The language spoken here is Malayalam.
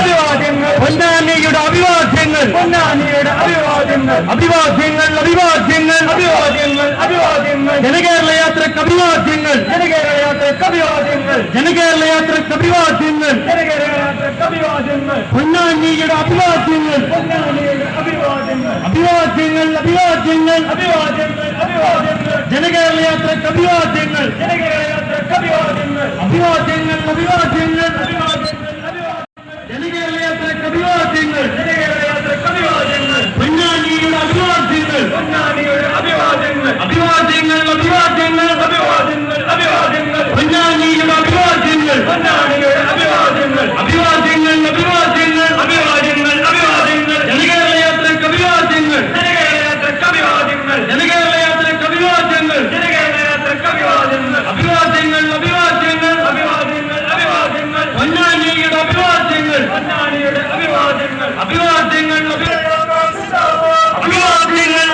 അഭിവാദ്യങ്ങൾ പൊന്നാനിയുടെ അഭിവാദ്യങ്ങൾ പൊന്നാനിയുടെ അഭിവാദ്യങ്ങൾ അഭിവാദ്യങ്ങൾ അഭിവാദ്യങ്ങൾ അഭിവാദ്യങ്ങൾ അഭിവാദ്യങ്ങൾ ജനകേരള യാത്രക്ക് അഭിവാദ്യങ്ങൾ ജനകേരള യാത്രക്ക് അഭിവാദ്യങ്ങൾ ജനകേരള യാത്രക്ക് അഭിവാദ്യങ്ങൾ ജനകേരള യാത്രക്ക് അഭിവാദ്യങ്ങൾ പൊന്നാനിയുടെ അഭിവാദ്യങ്ങൾ പൊന്നാനിയുടെ അഭിവാദ്യങ്ങൾ അഭിവാദ്യങ്ങൾ അഭിവാദ്യങ്ങൾ അഭിവാദ്യങ്ങൾ അഭിവാദ്യങ്ങൾ ജനകേരള യാത്രക്ക് അഭിവാദ്യങ്ങൾ ജനകേരള യാത്രക്ക് അഭിവാദ്യങ്ങൾ അഭിവാദ്യങ്ങൾ അഭിവാദ്യങ്ങൾ അഭിവാദ്യങ്ങൾ ജനകേരള യാത്രക്ക് അഭിവാദ്യങ്ങൾ ജനകേരള യാത്രക്ക് അഭിവാദ്യങ്ങൾ പൊന്നാനിയുടെ അഭിവാദ്യങ്ങൾ പൊന്നാനിയുടെ അഭിവാദ്യങ്ങൾ അഭിവാദ്യങ്ങൾ അഭിവാദ്യങ്ങൾ അഭിവാദ്യങ്ങൾ അഭിവാദ്യങ്ങൾ പൊന്നാനിയുടെ അഭിവാദ്യങ്ങൾ പൊന്നാനിയുടെ അഭിവാദ്യങ്ങൾ അഭിവാദ്യങ്ങൾ അഭിവാദ്യങ്ങൾ അഭിവാദ്യങ്ങൾ അഭിവാദ്യങ്ങൾ ജനകേരള യാത്രക്ക് അഭിവാദ്യങ്ങൾ ജനകേരള യാത്രക്ക് അഭിവാദ്യങ്ങൾ ജനകേരള യാത്രക്ക് അഭിവാദ്യങ്ങൾ ജനകേരള യാത്രക്ക് അഭിവാദ്യങ്ങൾ അഭിവാദ്യങ്ങൾ അഭിവാദ്യങ്ങൾ അഭിവാദ്യങ്ങൾ അഭിവാദ്യങ്ങൾ പൊന്നാനിയുടെ അഭിവാദ്യങ്ങൾ പൊന്നാനിയുടെ അഭിവാദ്യങ്ങൾ അഭിവാദ്യങ്ങൾ അഭിവാദ്യങ്ങൾ